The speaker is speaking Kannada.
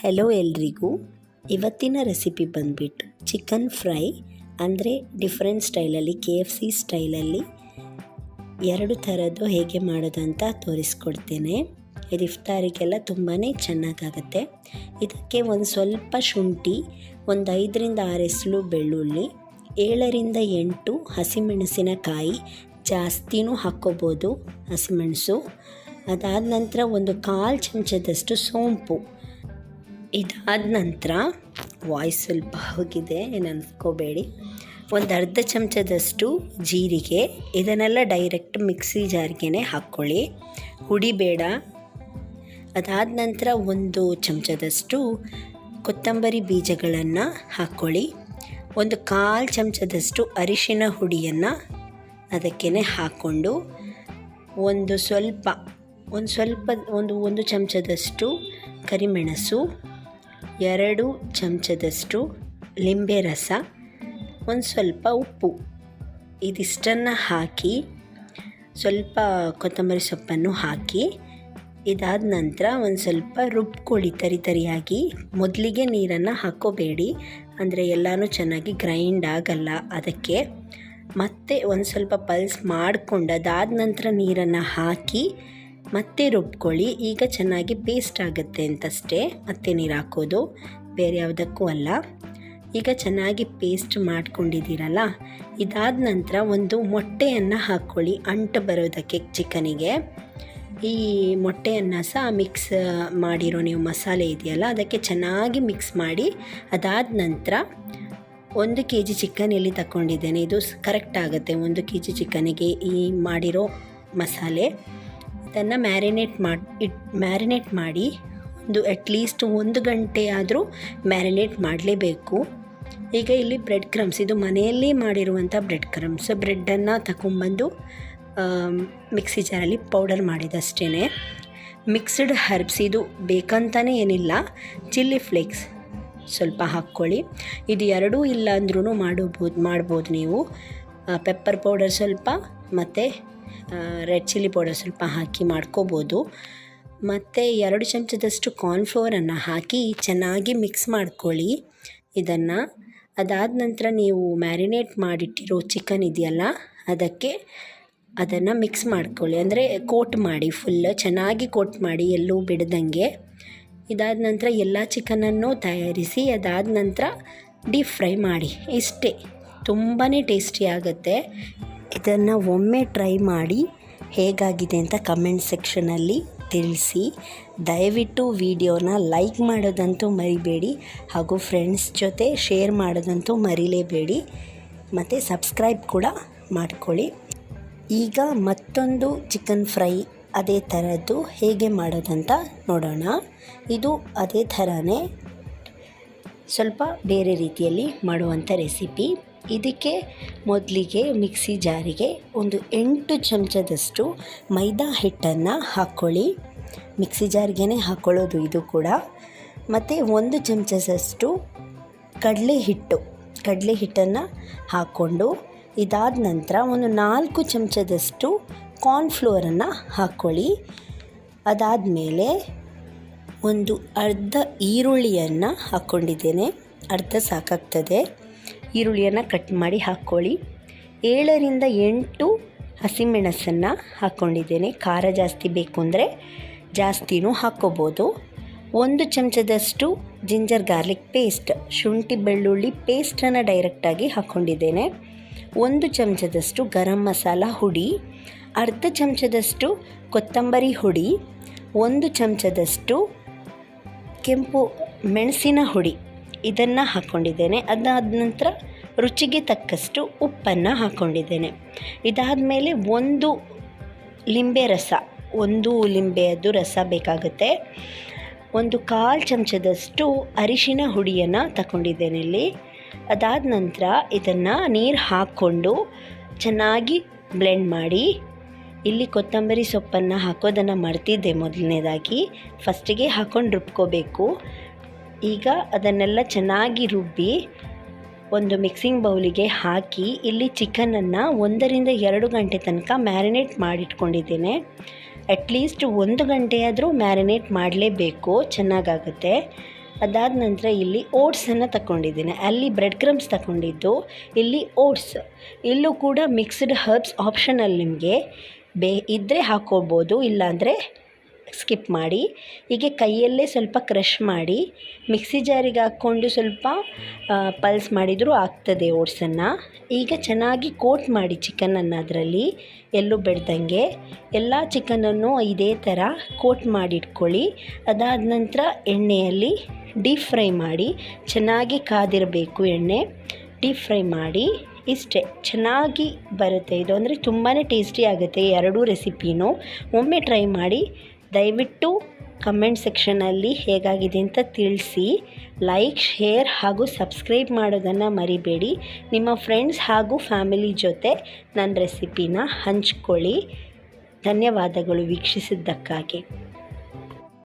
ಹೆಲೋ ಎಲ್ರಿಗೂ. ಇವತ್ತಿನ ರೆಸಿಪಿ ಬಂದುಬಿಟ್ಟು ಚಿಕನ್ ಫ್ರೈ, ಅಂದರೆ ಡಿಫ್ರೆಂಟ್ ಸ್ಟೈಲಲ್ಲಿ KFC ಸ್ಟೈಲಲ್ಲಿ ಎರಡು ಥರದ್ದು ಹೇಗೆ ಮಾಡೋದಂತ ತೋರಿಸ್ಕೊಡ್ತೇನೆ. ಇದು ಇಫ್ತಾರಿಗೆಲ್ಲ ತುಂಬಾ ಚೆನ್ನಾಗಾಗುತ್ತೆ. ಇದಕ್ಕೆ ಒಂದು ಸ್ವಲ್ಪ ಶುಂಠಿ, ಒಂದು 5ರಿಂದ 6 ಎಸಳು ಬೆಳ್ಳುಳ್ಳಿ, 7ರಿಂದ 8 ಹಸಿಮೆಣಸಿನಕಾಯಿ, ಜಾಸ್ತಿನೂ ಹಾಕ್ಕೋಬೋದು ಹಸಿಮೆಣಸು. ಅದಾದ ನಂತರ ಒಂದು 1/4 ಚಮಚದಷ್ಟು ಸೋಂಪು. ಇದಾದ ನಂತರ ವಾಯ್ಸ್ ಸ್ವಲ್ಪ ಹೋಗಿದೆ, ಏನು ಅನ್ಕೋಬೇಡಿ. ಒಂದು ಅರ್ಧ ಚಮಚದಷ್ಟು ಜೀರಿಗೆ. ಇದನ್ನೆಲ್ಲ ಡೈರೆಕ್ಟ್ ಮಿಕ್ಸಿ ಜಾರ್ಗೆ ಹಾಕ್ಕೊಳ್ಳಿ, ಹುಡಿಬೇಡ. ಅದಾದ ನಂತರ 1 ಚಮಚದಷ್ಟು ಕೊತ್ತಂಬರಿ ಬೀಜಗಳನ್ನು ಹಾಕ್ಕೊಳ್ಳಿ. ಒಂದು 1/4 ಚಮಚದಷ್ಟು ಅರಿಶಿನ ಹುಡಿಯನ್ನು ಅದಕ್ಕೇ ಹಾಕ್ಕೊಂಡು ಒಂದು ಚಮಚದಷ್ಟು ಕರಿಮೆಣಸು, 2 ಚಮಚದಷ್ಟು ಲಿಂಬೆ ರಸ, ಒಂದು ಸ್ವಲ್ಪ ಉಪ್ಪು, ಇದಿಷ್ಟನ್ನು ಹಾಕಿ ಸ್ವಲ್ಪ ಕೊತ್ತಂಬರಿ ಸೊಪ್ಪನ್ನು ಹಾಕಿ ಇದಾದ ನಂತರ ಒಂದು ಸ್ವಲ್ಪ ರುಬ್ಕೊಳ್ಳಿ ತರಿಯಾಗಿ. ಮೊದಲಿಗೆ ನೀರನ್ನು ಹಾಕ್ಕೋಬೇಡಿ, ಅಂದರೆ ಎಲ್ಲನೂ ಚೆನ್ನಾಗಿ ಗ್ರೈಂಡ್ ಆಗಲ್ಲ. ಅದಕ್ಕೆ ಮತ್ತೆ ಒಂದು ಸ್ವಲ್ಪ ಪಲ್ಸ್ ಮಾಡಿಕೊಂಡು ಅದಾದ ನಂತರ ನೀರನ್ನು ಹಾಕಿ ಮತ್ತೆ ರುಬ್ಕೊಳ್ಳಿ. ಈಗ ಚೆನ್ನಾಗಿ ಪೇಸ್ಟ್ ಆಗುತ್ತೆ ಅಂತಷ್ಟೇ, ಮತ್ತೆ ನೀರು ಹಾಕೋದು, ಬೇರೆ ಯಾವುದಕ್ಕೂ ಅಲ್ಲ. ಈಗ ಚೆನ್ನಾಗಿ ಪೇಸ್ಟ್ ಮಾಡ್ಕೊಂಡಿದ್ದೀರಲ್ಲ, ಇದಾದ ನಂತರ ಒಂದು ಮೊಟ್ಟೆಯನ್ನು ಹಾಕ್ಕೊಳ್ಳಿ ಅಂಟು ಬರೋದಕ್ಕೆ ಚಿಕನಿಗೆ. ಈ ಮೊಟ್ಟೆಯನ್ನು ಸಹ ಮಿಕ್ಸ್ ಮಾಡಿರೋ ನೀವು ಮಸಾಲೆ ಇದೆಯಲ್ಲ ಅದಕ್ಕೆ ಚೆನ್ನಾಗಿ ಮಿಕ್ಸ್ ಮಾಡಿ. ಅದಾದ ನಂತರ 1 kg ಚಿಕನ್ ಎಲ್ಲಿ ತಗೊಂಡಿದ್ದೇನೆ, ಇದು ಕರೆಕ್ಟ್ ಆಗುತ್ತೆ 1 kg ಚಿಕನಿಗೆ ಈ ಮಾಡಿರೋ ಮಸಾಲೆ. ಇದನ್ನು ಮ್ಯಾರಿನೇಟ್ ಮಾಡಿ ಅಟ್ಲೀಸ್ಟ್ 1 ಗಂಟೆ ಆದರೂ ಮ್ಯಾರಿನೇಟ್ ಮಾಡಲೇಬೇಕು. ಈಗ ಇಲ್ಲಿ ಬ್ರೆಡ್ ಕ್ರಮ್ಸ್, ಇದು ಮನೆಯಲ್ಲಿ ಮಾಡಿರುವಂಥ ಬ್ರೆಡ್ ಕ್ರಮ್ಸ್. ಬ್ರೆಡ್ಡನ್ನು ತಗೊಂಬಂದು ಮಿಕ್ಸಿ ಜಾರಲ್ಲಿ ಪೌಡರ್ ಮಾಡಿದಷ್ಟೇ. ಮಿಕ್ಸ್ಡ್ ಹರ್ಬ್ಸ್, ಇದು ಬೇಕಂತಲೇ ಏನಿಲ್ಲ, ಚಿಲ್ಲಿ ಫ್ಲೇಕ್ಸ್ ಸ್ವಲ್ಪ ಹಾಕ್ಕೊಳ್ಳಿ. ಇದು ಎರಡೂ ಇಲ್ಲ ಅಂದ್ರೂ ಮಾಡ್ಬೋದು ನೀವು. ಪೆಪ್ಪರ್ ಪೌಡರ್ ಸ್ವಲ್ಪ ಮತ್ತು ರೆಡ್ ಚಿಲ್ಲಿ ಪೌಡರ್ ಸ್ವಲ್ಪ ಹಾಕಿ ಮಾಡ್ಕೋಬೋದು. ಮತ್ತು 2 ಚಮಚದಷ್ಟು ಕಾರ್ನ್ಫ್ಲೋರನ್ನು ಹಾಕಿ ಚೆನ್ನಾಗಿ ಮಿಕ್ಸ್ ಮಾಡ್ಕೊಳ್ಳಿ ಇದನ್ನು. ಅದಾದ ನಂತರ ನೀವು ಮ್ಯಾರಿನೇಟ್ ಮಾಡಿಟ್ಟಿರೋ ಚಿಕನ್ ಇದೆಯಲ್ಲ ಅದನ್ನು ಮಿಕ್ಸ್ ಮಾಡ್ಕೊಳ್ಳಿ, ಅಂದರೆ ಕೋಟ್ ಮಾಡಿ, ಫುಲ್ ಚೆನ್ನಾಗಿ ಕೋಟ್ ಮಾಡಿ ಎಲ್ಲೂ ಬಿಡ್ದಂಗೆ. ಇದಾದ ನಂತರ ಎಲ್ಲ ಚಿಕನನ್ನು ತಯಾರಿಸಿ ಅದಾದ ನಂತರ ಡೀಪ್ ಫ್ರೈ ಮಾಡಿ. ಇಷ್ಟೇ, ತುಂಬಾ ಟೇಸ್ಟಿ ಆಗುತ್ತೆ. ಇದನ್ನು ಒಮ್ಮೆ ಟ್ರೈ ಮಾಡಿ ಹೇಗಾಗಿದೆ ಅಂತ ಕಮೆಂಟ್ ಸೆಕ್ಷನಲ್ಲಿ ತಿಳಿಸಿ. ದಯವಿಟ್ಟು ವಿಡಿಯೋನ ಲೈಕ್ ಮಾಡೋದಂತೂ ಮರಿಬೇಡಿ, ಹಾಗೂ ಫ್ರೆಂಡ್ಸ್ ಜೊತೆ ಶೇರ್ ಮಾಡೋದಂತೂ ಮರಿಲೇಬೇಡಿ, ಮತ್ತು ಸಬ್ಸ್ಕ್ರೈಬ್ ಕೂಡ ಮಾಡ್ಕೊಳ್ಳಿ. ಈಗ ಮತ್ತೊಂದು ಚಿಕನ್ ಫ್ರೈ ಅದೇ ಥರದ್ದು ಹೇಗೆ ಮಾಡೋದಂತ ನೋಡೋಣ. ಇದು ಅದೇ ಥರನೇ ಸ್ವಲ್ಪ ಬೇರೆ ರೀತಿಯಲ್ಲಿ ಮಾಡುವಂಥ ರೆಸಿಪಿ. ಇದಕ್ಕೆ ಮೊದಲಿಗೆ ಮಿಕ್ಸಿ ಜಾರಿಗೆ ಒಂದು 8 ಚಮಚದಷ್ಟು ಮೈದಾ ಹಿಟ್ಟನ್ನು ಹಾಕ್ಕೊಳ್ಳಿ. ಮಿಕ್ಸಿ ಜಾರ್ಗೆ ಹಾಕ್ಕೊಳ್ಳೋದು ಇದು ಕೂಡ. ಮತ್ತು 1 ಚಮಚದಷ್ಟು ಕಡಲೆ ಹಿಟ್ಟನ್ನು ಹಾಕ್ಕೊಂಡು ಇದಾದ ನಂತರ ಒಂದು 4 ಚಮಚದಷ್ಟು ಕಾರ್ನ್ಫ್ಲೋರನ್ನು ಹಾಕ್ಕೊಳ್ಳಿ. ಅದಾದಮೇಲೆ ಒಂದು ಅರ್ಧ ಈರುಳ್ಳಿಯನ್ನು ಹಾಕ್ಕೊಂಡಿದ್ದೇನೆ, ಅರ್ಧ ಸಾಕಾಗ್ತದೆ. ಈರುಳ್ಳಿಯನ್ನು ಕಟ್ ಮಾಡಿ ಹಾಕ್ಕೊಳ್ಳಿ. 7ರಿಂದ 8 ಹಸಿಮೆಣಸನ್ನು ಹಾಕ್ಕೊಂಡಿದ್ದೇನೆ. ಖಾರ ಜಾಸ್ತಿ ಬೇಕು ಅಂದರೆ ಜಾಸ್ತಿನೂ ಹಾಕ್ಕೋಬೋದು. 1 ಚಮಚದಷ್ಟು ಜಿಂಜರ್ ಗಾರ್ಲಿಕ್ ಪೇಸ್ಟ್, ಶುಂಠಿ ಬೆಳ್ಳುಳ್ಳಿ ಪೇಸ್ಟನ್ನು ಡೈರೆಕ್ಟಾಗಿ ಹಾಕ್ಕೊಂಡಿದ್ದೇನೆ. 1 ಚಮಚದಷ್ಟು ಗರಂ ಮಸಾಲ ಹುಡಿ, ಅರ್ಧ ಚಮಚದಷ್ಟು ಕೊತ್ತಂಬರಿ ಹುಡಿ, 1 ಚಮಚದಷ್ಟು ಕೆಂಪು ಮೆಣಸಿನ ಹುಡಿ, ಇದನ್ನು ಹಾಕ್ಕೊಂಡಿದ್ದೇನೆ. ಅದಾದ ನಂತರ ರುಚಿಗೆ ತಕ್ಕಷ್ಟು ಉಪ್ಪನ್ನು ಹಾಕ್ಕೊಂಡಿದ್ದೇನೆ. ಇದಾದ ಮೇಲೆ 1 ಲಿಂಬೆ ರಸ, 1 ಲಿಂಬೆಯದ್ದು ರಸ ಬೇಕಾಗುತ್ತೆ. 1/4 ಚಮಚದಷ್ಟು ಅರಿಶಿನ ಹುಡಿಯನ್ನು ತಗೊಂಡಿದ್ದೇನೆ ಇಲ್ಲಿ. ಅದಾದ ನಂತರ ಇದನ್ನು ನೀರು ಹಾಕ್ಕೊಂಡು ಚೆನ್ನಾಗಿ ಬ್ಲೆಂಡ್ ಮಾಡಿ. ಇಲ್ಲಿ ಕೊತ್ತಂಬರಿ ಸೊಪ್ಪನ್ನು ಹಾಕೋದನ್ನು ಮರ್ತಿದ್ದೆ, ಮೊದಲನೇದಾಗಿ ಫಸ್ಟಿಗೆ ಹಾಕ್ಕೊಂಡು ರುಬ್ಕೋಬೇಕು. ಈಗ ಅದನ್ನೆಲ್ಲ ಚೆನ್ನಾಗಿ ರುಬ್ಬಿ ಒಂದು ಮಿಕ್ಸಿಂಗ್ ಬೌಲಿಗೆ ಹಾಕಿ ಇಲ್ಲಿ ಚಿಕನನ್ನು 1ರಿಂದ 2 ಗಂಟೆ ತನಕ ಮ್ಯಾರಿನೇಟ್ ಮಾಡಿಟ್ಕೊಂಡಿದ್ದೇನೆ. ಅಟ್ಲೀಸ್ಟ್ 1 ಗಂಟೆಯಾದರೂ ಮ್ಯಾರಿನೇಟ್ ಮಾಡಲೇಬೇಕು, ಚೆನ್ನಾಗಾಗುತ್ತೆ. ಅದಾದ ನಂತರ ಇಲ್ಲಿ ಓಟ್ಸನ್ನು ತಗೊಂಡಿದ್ದೀನಿ. ಅಲ್ಲಿ ಬ್ರೆಡ್ ಕ್ರಮ್ಸ್ ತಗೊಂಡಿದ್ದು, ಇಲ್ಲಿ ಓಟ್ಸ್. ಇಲ್ಲೂ ಕೂಡ ಮಿಕ್ಸ್ಡ್ ಹರ್ಬ್ಸ್ ಆಪ್ಷನಲ್, ನಿಮಗೆ ಇದ್ದರೆ ಹಾಕ್ಕೊಳ್ಬೋದು, ಇಲ್ಲಾಂದರೆ ಸ್ಕಿಪ್ ಮಾಡಿ. ಹೀಗೆ ಕೈಯಲ್ಲೇ ಸ್ವಲ್ಪ ಕ್ರಷ್ ಮಾಡಿ ಮಿಕ್ಸಿ ಜಾರಿಗೆ ಹಾಕ್ಕೊಂಡು ಸ್ವಲ್ಪ ಪಲ್ಸ್ ಮಾಡಿದರೂ ಆಗ್ತದೆ ಓಟ್ಸನ್ನು. ಈಗ ಚೆನ್ನಾಗಿ ಕೋಟ್ ಮಾಡಿ ಚಿಕನನ್ನು, ಅದರಲ್ಲಿ ಎಲ್ಲೂ ಬೆಳ್ದಂಗೆ ಎಲ್ಲ ಚಿಕನನ್ನು ಇದೇ ಥರ ಕೋಟ್ ಮಾಡಿಟ್ಕೊಳ್ಳಿ. ಅದಾದ ನಂತರ ಎಣ್ಣೆಯಲ್ಲಿ ಡೀಪ್ ಫ್ರೈ ಮಾಡಿ, ಚೆನ್ನಾಗಿ ಕಾದಿರಬೇಕು ಎಣ್ಣೆ. ಡೀಪ್ ಫ್ರೈ ಮಾಡಿ, ಇಷ್ಟೇ ಚೆನ್ನಾಗಿ ಬರುತ್ತೆ ಇದು. ಅಂದರೆ ತುಂಬಾ ಟೇಸ್ಟಿ ಆಗುತ್ತೆ ಎರಡೂ ರೆಸಿಪಿನೂ. ಒಮ್ಮೆ ಟ್ರೈ ಮಾಡಿ. ದಯವಿಟ್ಟು ಕಮೆಂಟ್ ಸೆಕ್ಷನಲ್ಲಿ ಹೇಗಾಗಿದೆ ಅಂತ ತಿಳಿಸಿ. ಲೈಕ್, ಶೇರ್ ಹಾಗೂ ಸಬ್ಸ್ಕ್ರೈಬ್ ಮಾಡೋದನ್ನು ಮರಿಬೇಡಿ. ನಿಮ್ಮ ಫ್ರೆಂಡ್ಸ್ ಹಾಗೂ ಫ್ಯಾಮಿಲಿ ಜೊತೆ ನನ್ನ ರೆಸಿಪಿನ ಹಂಚ್ಕೊಳ್ಳಿ. ಧನ್ಯವಾದಗಳು ವೀಕ್ಷಿಸಿದ್ದಕ್ಕಾಗಿ.